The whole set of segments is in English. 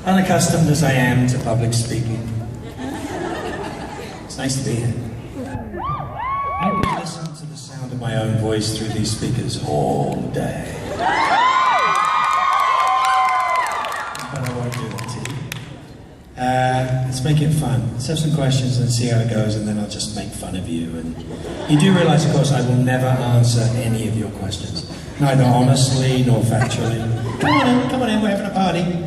Unaccustomed as I am to public speaking, it's nice to be here. I could listen to the sound of my own voice through these speakers all day. But I won't do that to you. Let's make it fun. Let's have some questions and see how it goes, and then I'll just make fun of you. And you do realize, of course, I will never answer any of your questions. Neither honestly nor factually. Come on in, we're having a party.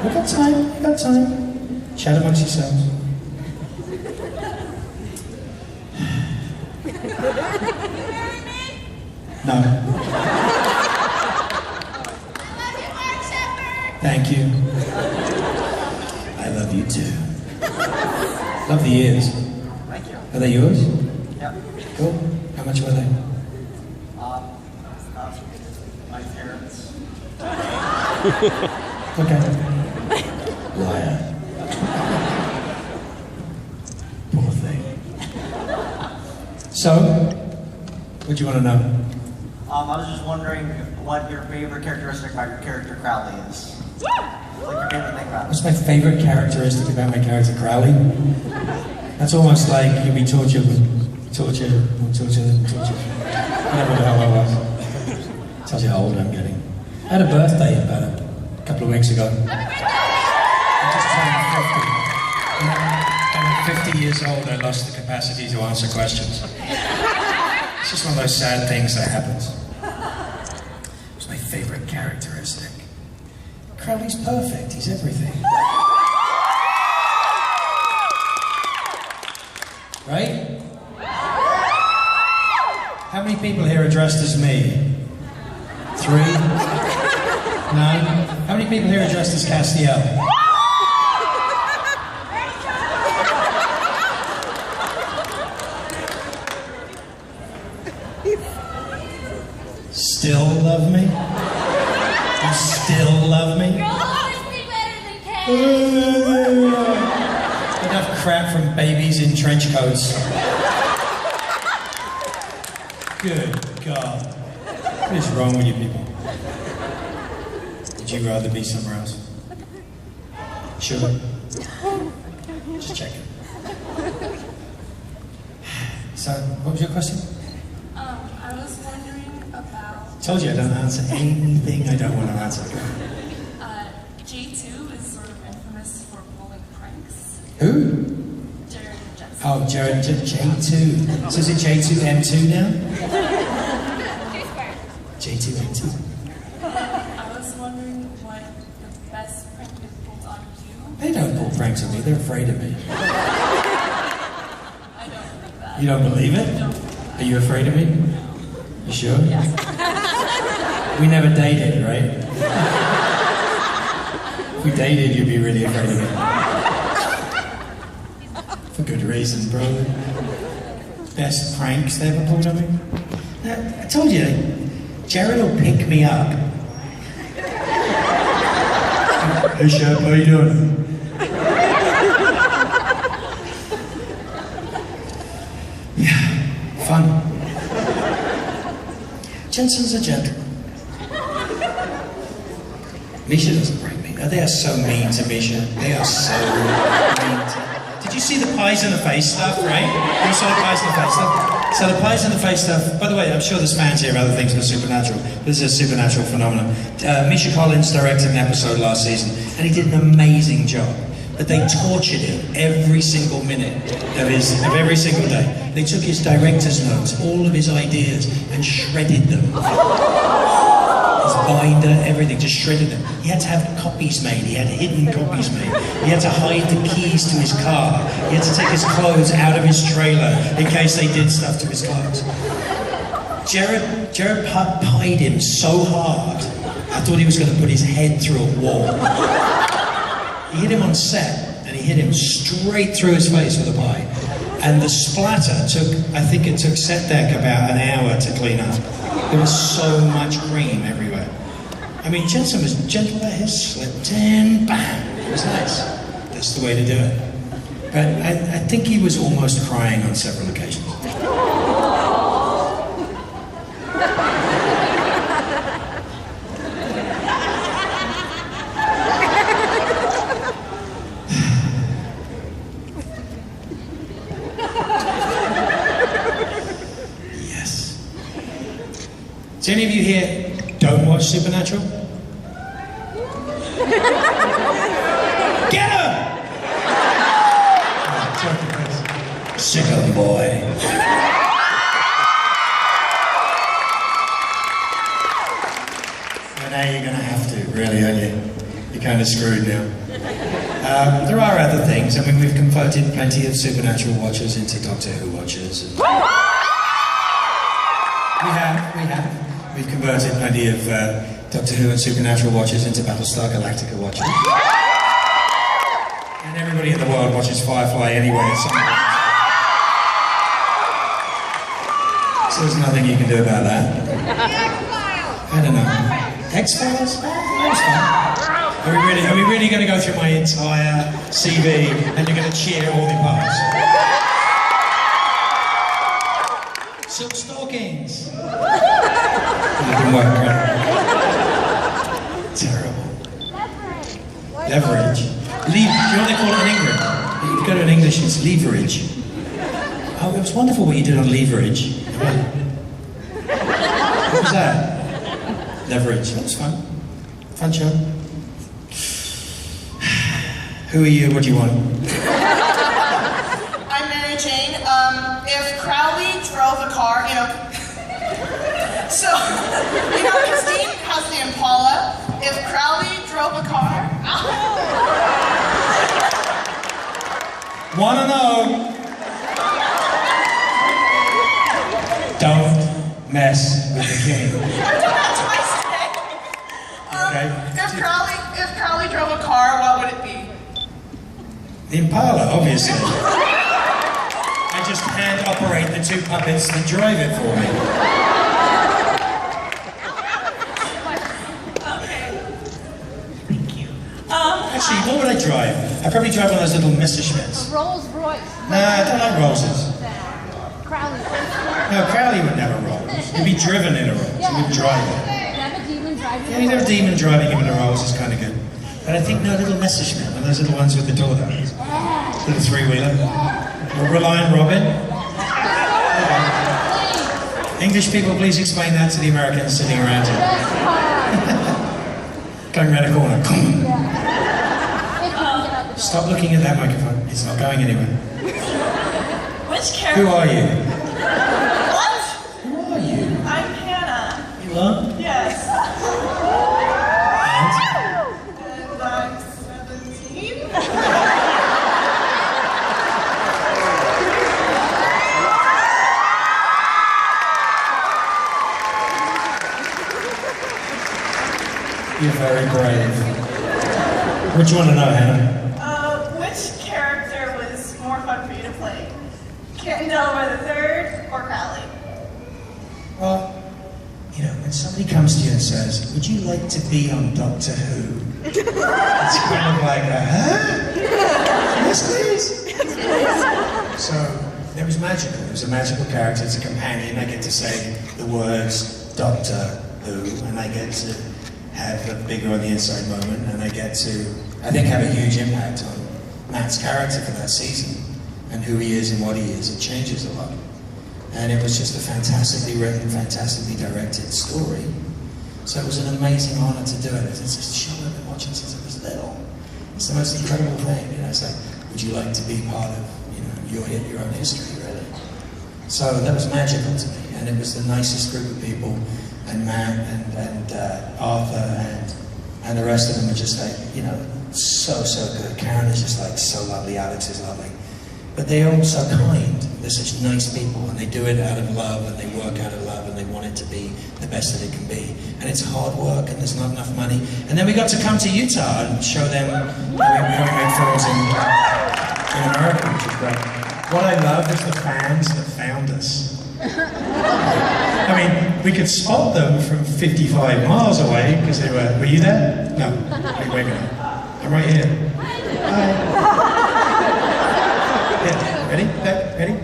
We've got time. Chat amongst yourselves. No. Thank you. I love you too. Love the ears. Thank you. Are they yours? Yep. Cool. How much were they? My parents. Okay. Liar. Poor thing. So, what do you want to know? I was just wondering what your favorite characteristic about your character Crowley is. Like your favorite thing about it. What's my favorite characteristic about my character Crowley? That's almost like you'd be tortured. Whatever the hell I was. Tells you how old I'm getting. I had a birthday about a couple of weeks ago. I just turned 50. When I'm 50 years old, I lost the capacity to answer questions. It's just one of those sad things that happens. What's my favorite characteristic? Crowley's perfect. He's everything. Right? How many people here are dressed as me? 3? 9? How many people here are dressed as Castiel? Still love me? You still love me? You'll always be better than Kay. Enough crap from babies in trench coats. Good God. What is wrong with you people? Would you rather be somewhere else? Sure. Just checking. So, what was your question? I was wondering about... Told you I don't answer anything I don't want to answer. J2 is sort of infamous for pulling pranks. Who? Jared Jensen. Oh, Jared J2. So is it J2 M2 now? J2 M2. I was wondering what the best prank they've pulled on you. They don't pull pranks on me, they're afraid of me. I don't believe that. You don't believe it? No. Are you afraid of me? You sure? Yes. We never dated, right? If we dated, you'd be really afraid of me. For good reason, bro. Best pranks they ever pulled on me? I told you, Jared will pick me up. Hey Shep, how you doing? Yeah, fun. Jensen's a gentleman. Misha doesn't break me. Oh, they are so mean to Misha. They are so mean to... Did you see the pies in the face stuff, right? You saw the pies in the face stuff? So the pies in the face stuff, by the way, I'm sure there's fans here of other things but supernatural. This is a supernatural phenomenon. Misha Collins directed an episode last season, and he did an amazing job. But they tortured him every single minute of every single day. They took his director's notes, all of his ideas, and shredded them. His binder, everything, just shredded them. He had to have copies made, he had hidden copies made. He had to hide the keys to his car. He had to take his clothes out of his trailer in case they did stuff to his clothes. Jared pied him so hard, I thought he was going to put his head through a wall. He hit him on set, and he hit him straight through his face with a pie. And the splatter I think it took set deck about an hour to clean up. There was so much cream everywhere. I mean, Jensen was gentle about his, slipped in, bam. It was nice. That's the way to do it. But I think he was almost crying on several occasions. So any of you here don't watch Supernatural? Get her! Sick of them, boy. Well, now you're going to have to, really, aren't you? You're kind of screwed now. There are other things. I mean, we've converted plenty of Supernatural watchers into Doctor Who watchers. And... We have. We've converted plenty of Doctor Who and Supernatural watchers into Battlestar Galactica watchers. And everybody in the world watches Firefly anyway at some point. So there's nothing you can do about that. I don't know. X-Files? Are we really going to go through my entire CV and you're going to cheer all the parts? Silk Stockings. It didn't work, right? Terrible. Leverage. Do you know what they call it in England? If you go to an English, it's leverage. Oh, it was wonderful what you did on leverage. What was that? Leverage. That was fun. Fun show. Who are you? What do you want? I'm Mary Jane. If Crowley drove a car, so, Christine has the Impala. If Crowley drove a car... Wanna know? Don't mess with the king. I've done that twice today. Okay. If Crowley drove a car, what would it be? The Impala, obviously. I just hand operate the two puppets that drive it for me. Actually, what would I drive? I'd probably drive one of those little Messerschmitts. A Rolls Royce. Nah, I don't like Rollses. Crowley. No, Crowley would never roll. He'd be driven in a Rolls. He wouldn't drive it. Have a demon driving. Yeah, you'd have a demon driving him in a Rolls is kind of good. But I think no, little Messerschmitt, one of those little ones with the door down. Little three-wheeler. Or Reliant Robin. Okay. English people, please explain that to the Americans sitting around here. Going around a corner. Stop looking at that microphone. It's not going anywhere. Which character? Who are you? What? Who are you? I'm Hannah. You are? Yes. And? And I'm 17. You're very brave. What do you want to know, Hannah? Which character was more fun for you to play? Candela the Third or Crowley? Well, when somebody comes to you and says, would you like to be on Doctor Who? It's kind of like, huh? Yes, please. So, it was magical. It was a magical character. It's a companion. I get to say the words Doctor Who, and I get to have a bigger on the inside moment, and I get to, I think, have a huge impact on Matt's character for that season, and who he is and what he is. It changes a lot. And it was just a fantastically written, fantastically directed story. So it was an amazing honor to do it. It's a show I've been watching since I was little. It's the most incredible thing, It's like, would you like to be part of, your own history, really? So that was magical to me, and it was the nicest group of people, and Matt and Arthur and the rest of them are just like, so good. Karen is just like so lovely, Alex is lovely. But they're all so kind. They're such nice people, and they do it out of love, and they work out of love, and they want it to be the best that it can be. And it's hard work, and there's not enough money. And then we got to come to Utah and show them how we made films in America, which is great. What I love is the fans that found us. I mean, we could spot them from 55 miles away because they were you there? No. Wait a minute. I'm right here. Hi. Yeah. Ready? Ready?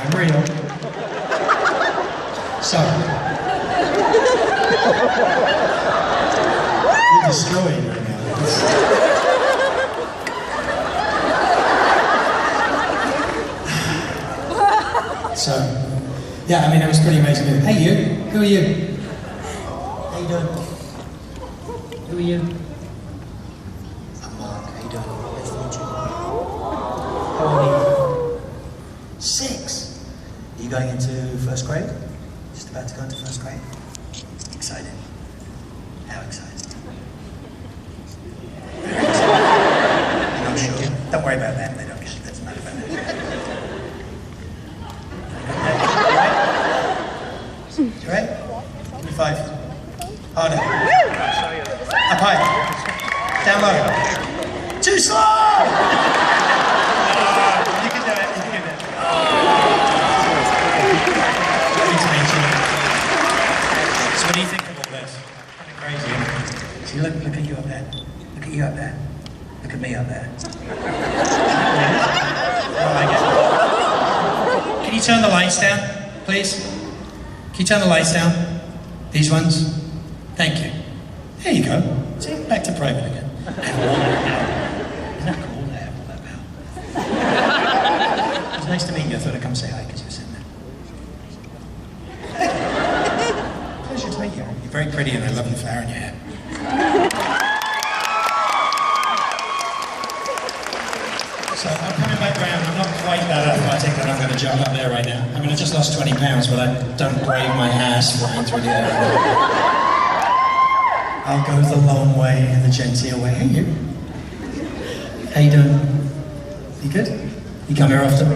I'm real. So. You're destroying right now. So, yeah, I mean, it was pretty amazing. Hey, you. Who are you? How you doing? Who are you? I'm Mark. How you doing? Nice to meet you. How old are you? 6. Are you going into first grade? Just about to go into first grade? Excited. How excited? Very excited. You're not sure? Don't worry about that. They don't care. Doesn't matter about that. You right? Give me 5. Harder. Up high. Down low. Too slow! You can do it. You can do it. So what do you think of all this? Kind of crazy, isn't it? See, look at you up there. Look at you up there. Look at me up there. I like it. Can you turn the lights down, please? Can you turn the lights down? These ones? Thank you. There you go. See, back to private again. Isn't that cool to have all that power? It was nice to meet you. I thought I'd come say hi because you were sitting there. Pleasure to meet you. You're very pretty and I love the flower in your hair. So I'm coming back round. I'm not quite that athletic that I'm going to jump up there right now. I mean, I just lost 20 pounds, but I don't brave my ass flying through the air. I'll go the long way and the genteel way. Hey, you. How you doing? You good? You come here often?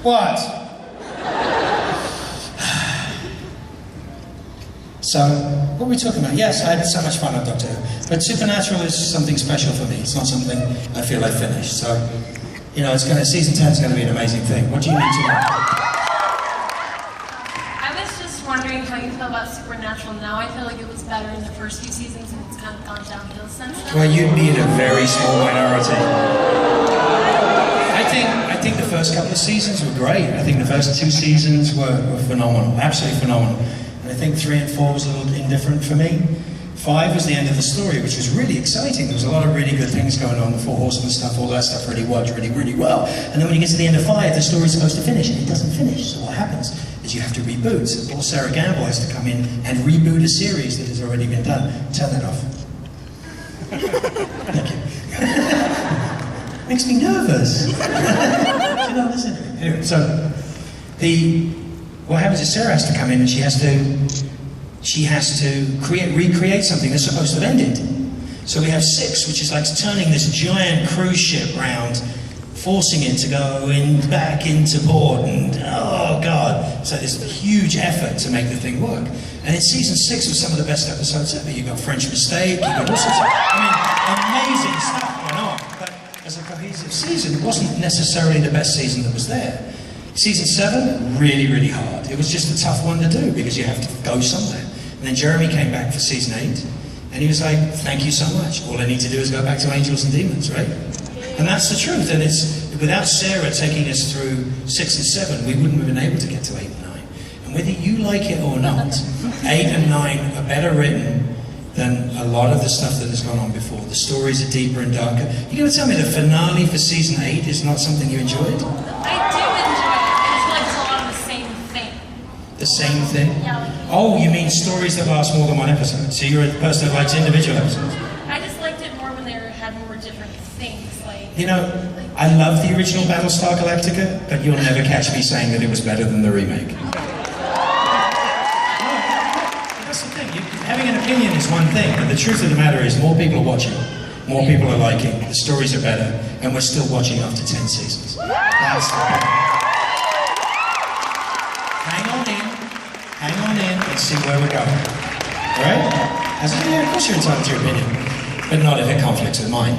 What? So, what were we talking about? Yes, I had so much fun on Doctor Who. But Supernatural is something special for me. It's not something I feel I finished. So, you know, season 10 is going to be an amazing thing. What do you need to know? I was just wondering how you feel about Supernatural now. I feel like it was better in the first few seasons and it's kind of gone downhill since then. Well, you'd be in a very small minority. I think the first couple of seasons were great. I think the first 2 seasons were phenomenal, absolutely phenomenal. And I think 3 and 4 was a little indifferent for me. 5 was the end of the story, which was really exciting. There was a lot of really good things going on. The 4 Horsemen stuff, all that stuff really worked really well. And then when you get to the end of 5, the story's supposed to finish, and it doesn't finish. So what happens is you have to reboot. So poor Sarah Gamble has to come in and reboot a series that has already been done. Turn that off. Thank you. Makes me nervous. You know, listen. Anyway, so what happens is Sarah has to come in and she has to recreate something that's supposed to have ended. So we have 6, which is like turning this giant cruise ship round, forcing it to go back into port, and oh god, so there's a huge effort to make the thing work. And in season 6 was some of the best episodes ever. You got French Mistake, you got all sorts of, amazing stuff going on. But as a cohesive season, it wasn't necessarily the best season that was there. Season 7, really hard. It was just a tough one to do because you have to go somewhere. And then Jeremy came back for season 8, and he was like, thank you so much. All I need to do is go back to Angels and Demons, right? And that's the truth. And it's without Sarah taking us through 6 and 7, we wouldn't have been able to get to 8 and 9. And whether you like it or not, 8 and 9 are better written than a lot of the stuff that has gone on before. The stories are deeper and darker. You're going to tell me the finale for season 8 is not something you enjoyed? I do enjoy it. I feel like it's a lot of the same thing. The same thing? Yeah. Oh, you mean stories that last more than one episode? So you're a person that likes individual episodes? I just liked it more when they had more different things. Like, You know, I love the original Battlestar Galactica, but you'll never catch me saying that it was better than the remake. That's the thing. Having an opinion is one thing, but the truth of the matter is more people are watching, more people are liking, the stories are better, and we're still watching after 10 seasons. That's the point. Hang on in, and see where we're going. Alright? Yeah, of course you're entitled to your opinion, but not if it conflicts with mine.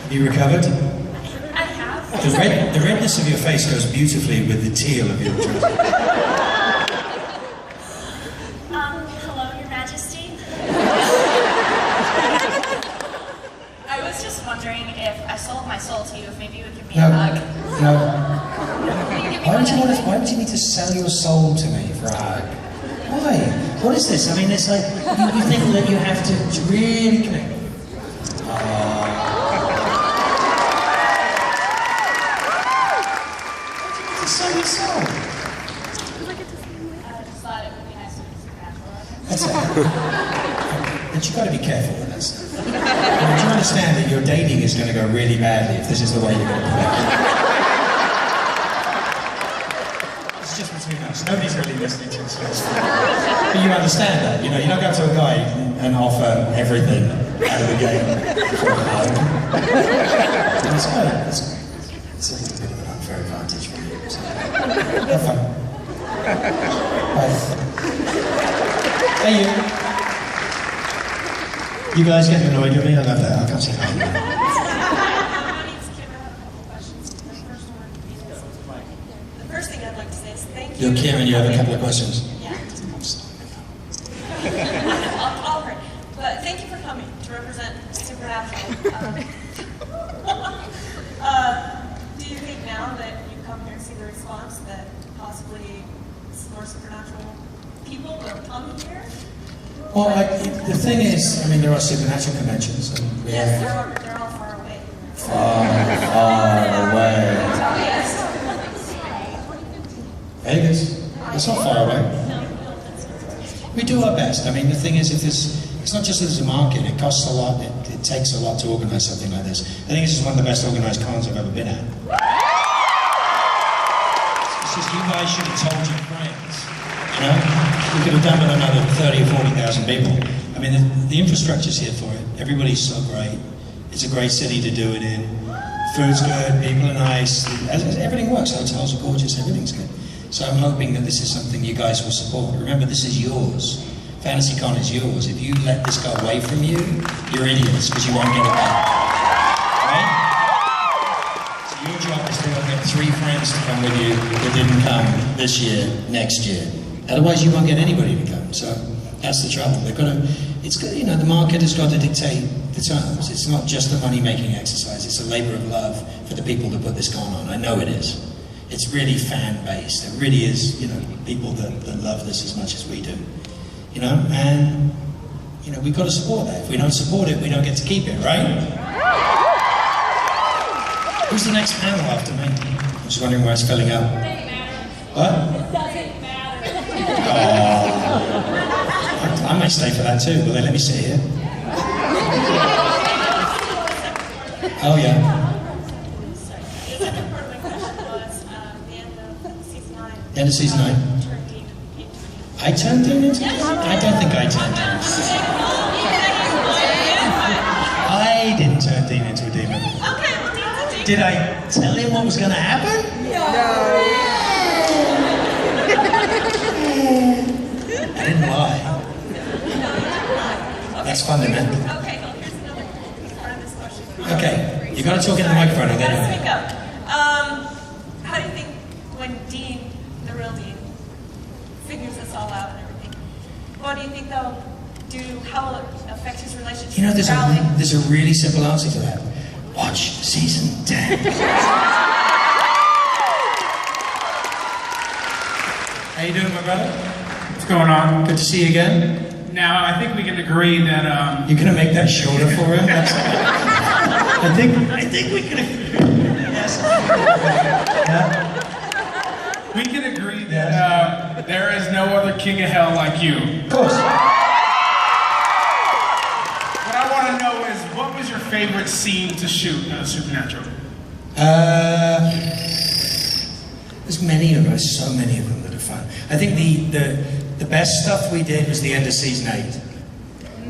Have you recovered? I have. The redness of your face goes beautifully with the teal of your dress. Hello, Your Majesty. I was just wondering if I sold my soul to you, if maybe you would give me a hug. No. Why would you need to sell your soul to me for a hug? Why? What is this? I mean, it's like, you think that you have to really connect. But you've got to be careful with that stuff. Do you understand that your dating is going to go really badly if this is the way you're going to play? It's just between us. Nobody's really listening to this. But you understand that. You know, you don't go to a guy and offer everything out of the game for a hug. It's good. It's a little bit of an unfair advantage for you. So, have fun. Bye. Hey, you. You guys getting annoyed with me? I love that. I can't say that. The first thing I'd like to say is thank you. You're Kim and you have a couple of questions. Yeah. All right. But thank you for coming to represent Supernatural. Do you think now that you come here and see the response that possibly more Supernatural people will come here? Well, the thing is, I mean, there are supernatural conventions. And Yes, they're all far away. Far away. Yes. Vegas? It's not far away. We do our best. I mean, the thing is, it's not just as a market, it costs a lot, it takes a lot to organize something like this. I think this is one of the best organized cons I've ever been at. It's just you guys should have told your friends, you know? We could have done with another 30 or 40,000 people. I mean, the infrastructure's here for it. Everybody's so great. It's a great city to do it in. Food's good, people are nice, everything works. Hotels are gorgeous, everything's good. So I'm hoping that this is something you guys will support. Remember, this is yours. FantasyCon is yours. If you let this go away from you, you're idiots, because you won't get it back. Right? So your job is to go get 3 friends to come with you that didn't come this year, next year. Otherwise, you won't get anybody to come. So that's the trouble. They've got to. It's good. You know, the market has got to dictate the terms. It's not just a money-making exercise. It's a labor of love for the people that put this con on. I know it is. It's really fan-based. It really is. You know, people that love this as much as we do. You know, and you know, we've got to support that. If we don't support it, we don't get to keep it, right? Who's the next panel after me? I'm just wondering why it's filling up. What? I might stay for that too. Will they let me sit here? Oh yeah. The second part of my question was the end of season 9. End of season 9. I turned Dean into it? I don't think I turned Dean. I didn't turn Dean into a demon. Okay, well, Dean's a demon. Did I tell him what was going to happen? I didn't lie. That's fundamental. Okay, well, here's another part of this question. Okay, you got to talk into the microphone. You Okay. gotta speak up. How do you think when Dean, the real Dean, figures this all out and everything, what do you think they'll do? How will it affect his relationship You know, with Crowley? there's a really simple answer to that. Watch season 10. How you doing, my brother? What's going on? Good to see you again. Now, I think we can agree that You're gonna make that shorter for him? I think we can agree. Yes. Yeah? we can agree that there is no other king of hell like you. Of course. What I want to know is, what was your favorite scene to shoot in Supernatural? There's many of us, so many of them that are fun. I think the best stuff we did was the end of season 8.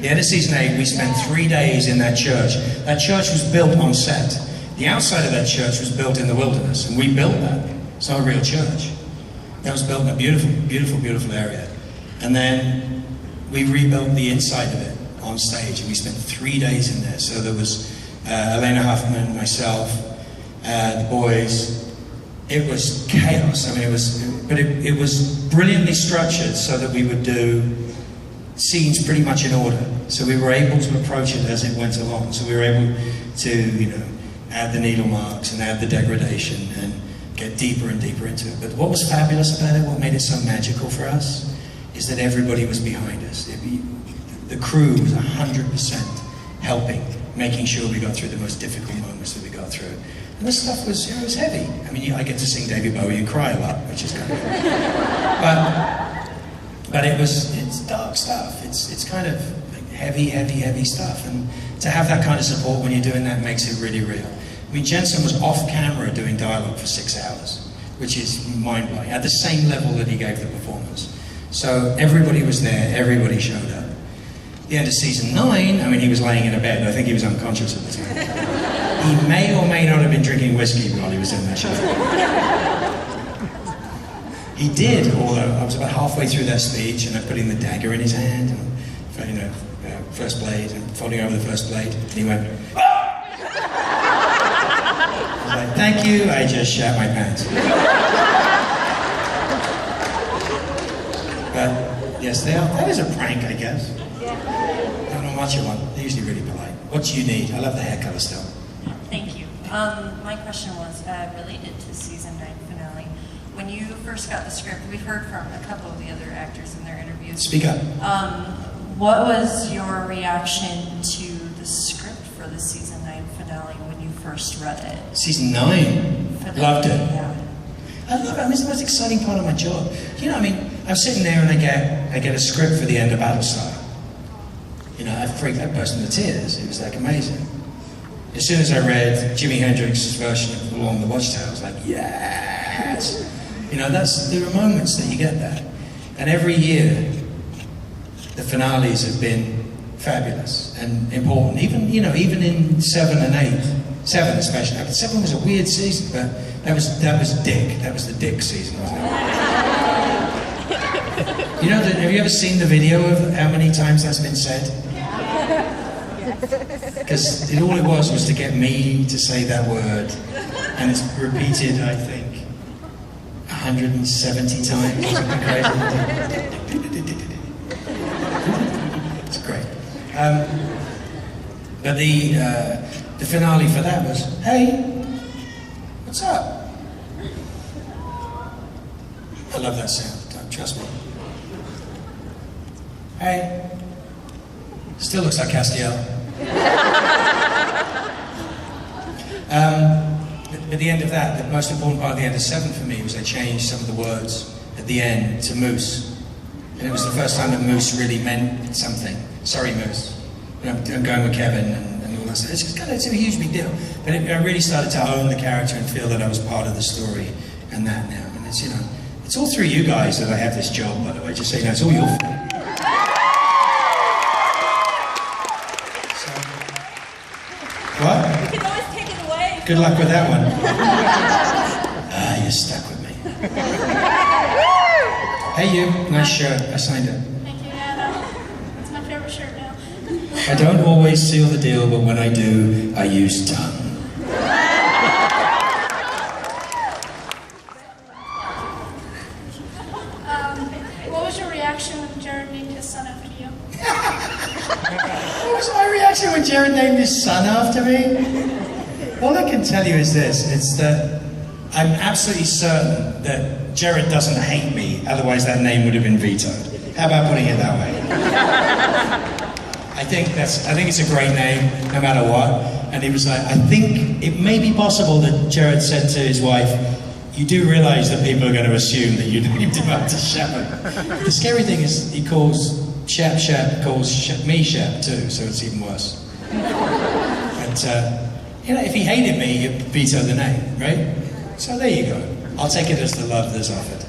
The end of season 8, we spent 3 days in that church. That church was built on set. The outside of that church was built in the wilderness, and we built that. It's not a real church. That was built in a beautiful, beautiful, beautiful area. And then we rebuilt the inside of it on stage, and we spent 3 days in there. So there was Elena Huffman, myself, the boys. It was chaos. I mean, it was brilliantly structured so that we would do scenes pretty much in order. So we were able to approach it as it went along. So we were able to, you know, add the needle marks and add the degradation and get deeper and deeper into it. But what was fabulous about it, what made it so magical for us, is that everybody was behind us. The crew was 100% helping, making sure we got through the most difficult moments that we got through. And this stuff was, it was heavy. I mean, I get to sing David Bowie and cry a lot, which is kind of cool. But it's dark stuff. It's kind of like heavy stuff. And to have that kind of support when you're doing that makes it really real. I mean, Jensen was off camera doing dialogue for 6 hours, which is mind-blowing, at the same level that he gave the performance. So everybody was there, everybody showed up. At the end of season 9, I mean, he was laying in a bed. I think he was unconscious at the time. He may or may not have been drinking whiskey while he was in that show. He did, although I was about halfway through that speech and I'm putting the dagger in his hand, and, you know, first blade, and folding over the first blade, and he went, "Ah!" I was like, thank you, I just shat my pants. But, yes, that is a prank, I guess. I don't know much of one. They're usually really polite. What do you need? I love the hair color still. Thank you. My question was related to season 9 finale. When you first got the script, we've heard from a couple of the other actors in their interviews. Speak up. What was your reaction to the script for the season 9 finale when you first read it? Season 9? Finale, Loved it. Yeah. I love it. I mean, it's the most exciting part of my job. You know, I mean, I'm sitting there and I get a script for the end of Battlestar. You know, I burst into tears. It was like amazing. As soon as I read Jimi Hendrix's version of Along the Watchtower, I was like, yes! You know, there are moments that you get that. And every year, the finales have been fabulous and important. Even in 7 and 8. 7 especially. I mean, 7 was a weird season, but that was Dick. That was the Dick season, wasn't it? You know, have you ever seen the video of how many times that's been said? Because all it was to get me to say that word, and it's repeated, I think, 170 times or something crazy. It's great. But the finale for that was, hey, what's up? I love that sound, trust me. Hey. Still looks like Castiel. At the end of that, the most important part of the end of 7 for me was they changed some of the words at the end to moose. And it was the first time that moose really meant something. Sorry, moose. And I'm going with Kevin and all that stuff. It's a huge big deal. But I really started to own the character and feel that I was part of the story and that now. And it's, you know, it's all through you guys that I have this job, by the way. Just so you know, it's all your fault. What? You can always take it away. Good luck with that one. You're stuck with me. Hey you, nice shirt. I signed it. Thank you, Anna. It's my favorite shirt now. I don't always seal the deal, but when I do, I use tongue. What was your reaction when Jared named his son after you? What was my reaction when Jared named his son after me? All I can tell you is this, it's that I'm absolutely certain that Jared doesn't hate me, otherwise that name would have been vetoed. How about putting it that way? I think it's a great name, no matter what. And he was like, I think it may be possible that Jared said to his wife, you do realize that people are going to assume that you named him after Shepard. The scary thing is he calls Shep calls me Shep too, so it's even worse. But, you know, if he hated me, he'd veto the name, right? So there you go. I'll take it as the love that's offered.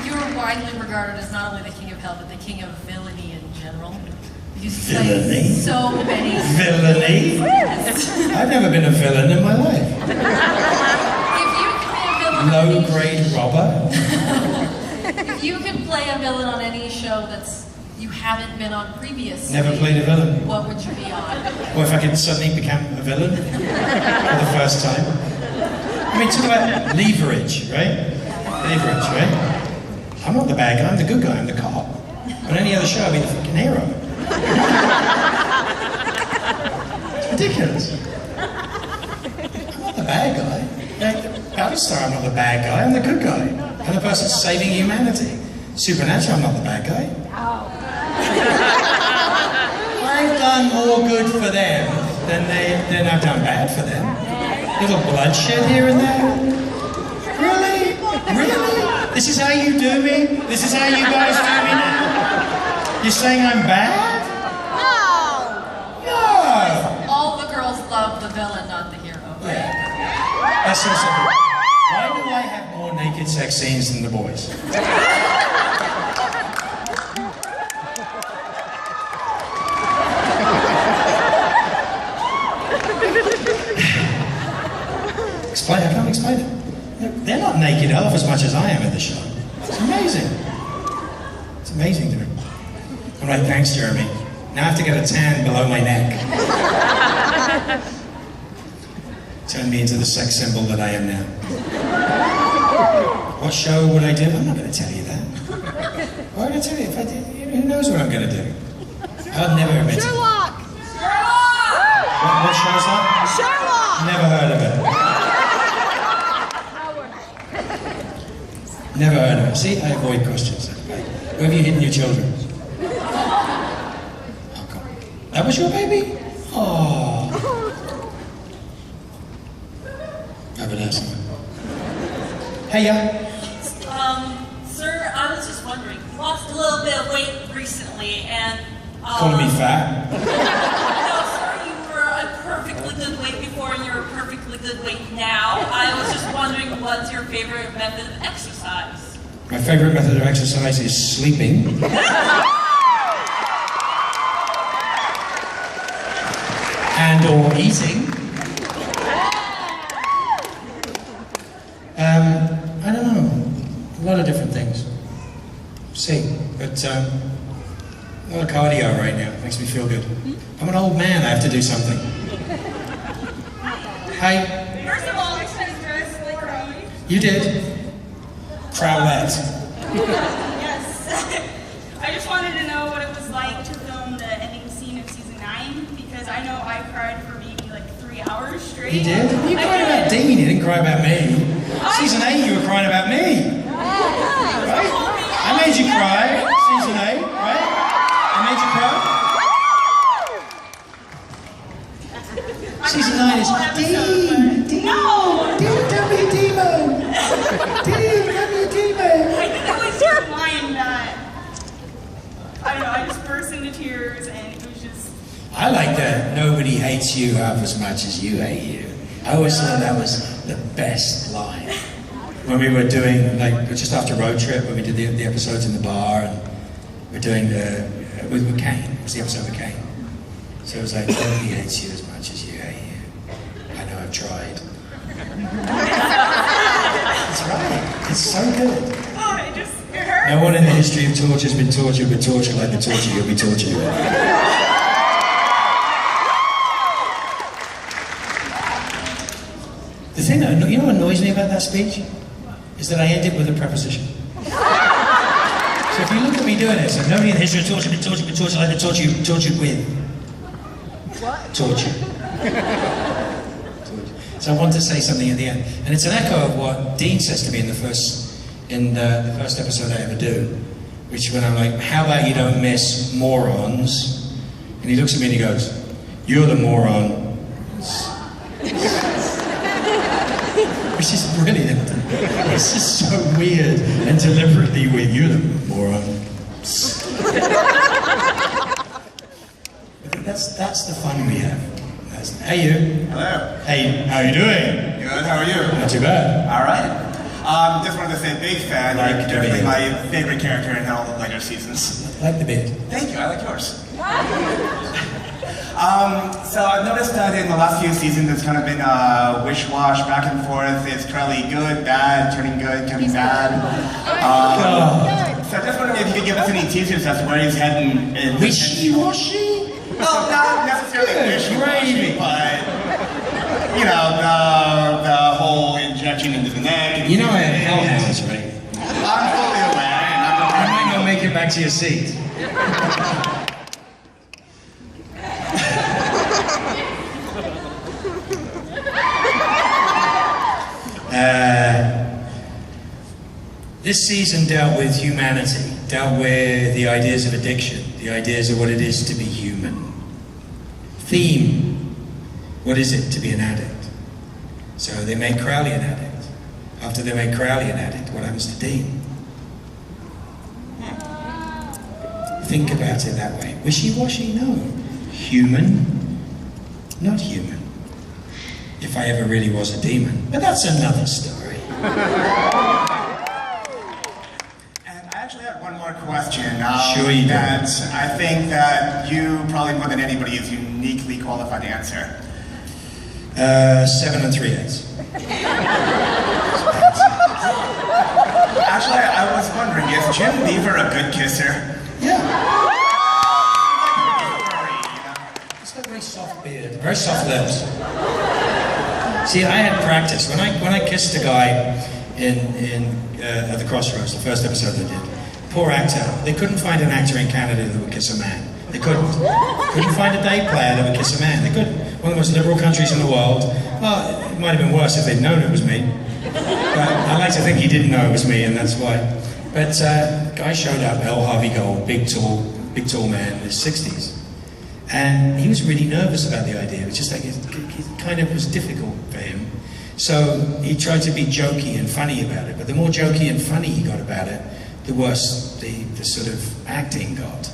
You are widely regarded as not only the king of hell, but the king of villainy in general. You Villainy? so many. Villainy? Yes. I've never been a villain in my life. If you could play a villain, Low-grade robber? if you could play a villain on any show you haven't been on previously, Never played a villain. what would you be on? Or if I could suddenly become a villain for the first time. I mean, talk about leverage, right? Leverage, right? I'm not the bad guy, I'm the good guy, I'm the cop. On any other show, I'd be the fucking hero. It's ridiculous. I'm not the bad guy. Like, Battlestar, I'm not the bad guy, I'm the good guy. I'm the person saving humanity. Supernatural, I'm not the bad guy. I've done more good for them than I've done bad for them. Little bloodshed here and there. Really? Really? This is how you do me? This is how you guys do me now? You're saying I'm bad? No! All the girls love the villain, not the hero. Yeah. That's so simple. Why do I have more naked sex scenes than the boys? I can't explain it. They're not naked half as much as I am in the show. It's amazing. It's amazing to me. All right, thanks, Jeremy. Now I have to get a tan below my neck. Turn me into the sex symbol that I am now. What show would I do? I'm not going to tell you that. Why would I tell you? If I did, who knows what I'm going to do? I'd never admit it. Sherlock! What show's that? Sherlock! Never heard of it. Never heard of it. See, I avoid questions. Where have you hidden your children? Oh, God. That was your baby? Oh. Have an ass. Hey, yeah. Sir, I was just wondering, you lost a little bit of weight recently, and Calling me fat? no, sir, you were a perfectly good weight before, and you're a perfectly good weight now. I was just wondering, what's your favorite method of exercise? My favorite method of exercise is sleeping. And or eating. I don't know. A lot of different things. See, but a lot of cardio right now. Makes me feel good. I'm an old man. I have to do something. Hi. First of all, I should have dressed like Crowley. You did. Crowlette. Yes. I just wanted to know what it was like to film the ending scene of season 9 because I know I cried for maybe like 3 hours straight. You did? You cried about Dean. You didn't cry about me. Season 8, you were crying about me. Right? I made you cry. Season 8, right? I made you cry. Season 9 is Dean. Dean. No! Dean, don't be a Demo. Dean, don't be a Demo. I think it was just mine that, I don't know, I just burst into tears and it was just... I like that nobody hates you half as much as you hate you. I always thought that was the best line. When we were doing, like, just after Road Trip, when we did the episodes in the bar, and we're doing with Kane. It was the episode with Kane. So it was like, nobody hates you as much as you hate you. I know I've tried. That's right. It's so good. Oh, it hurt. No one in the history of torture has been tortured with torture like the torture you'll be tortured with. The thing that, you know what annoys me about that speech? Is that I ended with a preposition. So if you look at me doing it, so nobody in the history of torture has been tortured with torture like the torture you've been tortured with. What? Torture. So I want to say something at the end. And it's an echo of what Dean says to me in the first episode I ever do. Which when I'm like, how about you don't miss morons? And he looks at me and he goes, you're the moron. Which is brilliant. It's just so weird and deliberately weird. You're the moron. That's the fun we have. Hey you. Hello. Hey, how you doing? Good, how are you? Not too bad. Alright. Just wanted to say big fan. Like You're the definitely beard. my favorite character in all the later seasons. Like the beard. Thank you, I like yours. So I've noticed that in the last few seasons it's kind of been wish-wash, back and forth. It's currently good, bad, turning bad. So I just wondering if you could give us any teasers as to where he's heading. Wishy-washy? No, not necessarily wishy-washy, but you know, the whole injection into the neck. You know I had hellhounds, right? I'm fully aware. I might not make it back to your seat. This season dealt with humanity, dealt with the ideas of addiction, the ideas of what it is to be human. Theme, what is it to be an addict? So they made Crowley an addict. after they made Crowley an addict, what happens to Dean? Think about it that way. Wishy-washy? No. Human? Not human. If I ever really was a demon. But that's another story. And I actually have one more question. Sure you do. That I think that you probably more than anybody is uniquely qualified to answer. 7 3/8. Actually, I was wondering, is Jim Beaver a good kisser? Yeah. He's got a very soft beard, very soft lips. See, I had practice. When I kissed a guy at the Crossroads, the first episode I did, poor actor, they couldn't find an actor in Canada that would kiss a man. They couldn't. Couldn't find a day player that would kiss a man. They couldn't. One of the most liberal countries in the world. Well, it might have been worse if they'd known it was me. But I like to think he didn't know it was me, and that's why. But guy showed up, L. Harvey Gold, big tall man in his 60s. And he was really nervous about the idea. It was just like, it kind of was difficult for him. So he tried to be jokey and funny about it. But the more jokey and funny he got about it, the worse the sort of acting got.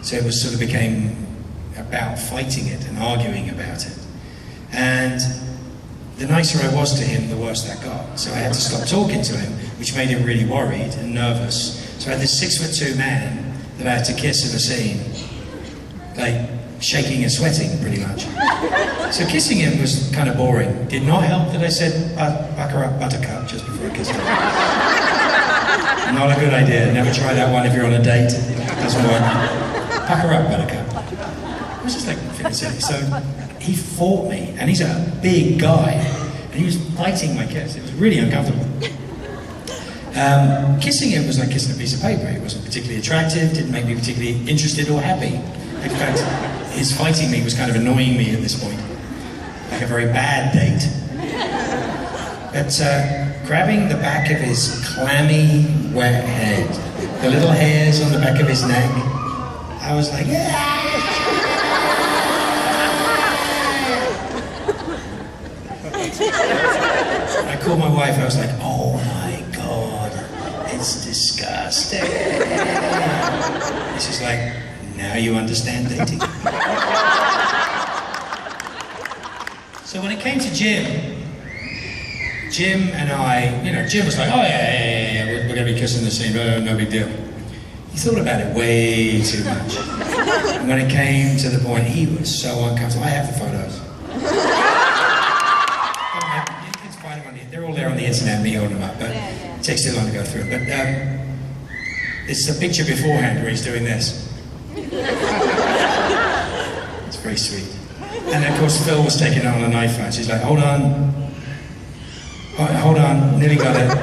So it was sort of became about fighting it and arguing about it. And the nicer I was to him, the worse that got. So I had to stop talking to him, which made him really worried and nervous. So I had this 6'2" man that I had to kiss in a scene, like shaking and sweating, pretty much. So kissing him was kind of boring. Did not help that I said, back her up, buttercup, just before I kissed her. Not a good idea. Never try that one if you're on a date. It doesn't work. Pack her up, buttercup. It was just like silly. So he fought me, and he's a big guy, and he was biting my kiss. It was really uncomfortable. Kissing him was like kissing a piece of paper. It wasn't particularly attractive, didn't make me particularly interested or happy. In fact, his fighting me was kind of annoying me at this point. Like a very bad date. But grabbing the back of his clammy, wet head, the little hairs on the back of his neck, I was like, yeah! I called my wife, I was like, oh my God, it's disgusting. And she's like, now you understand dating. So when it came to Jim and I, Jim was like, oh yeah, we're going to be kissing the scene, no big deal. He thought about it way too much. And when it came to the point, he was so uncomfortable. I have the photos. You can find them they're all there on the internet, me holding them up, but it takes too long to go through. But it's the picture beforehand where he's doing this. It's very sweet. And of course Phil was taking it on an iPhone. She's like, hold on, nearly got it.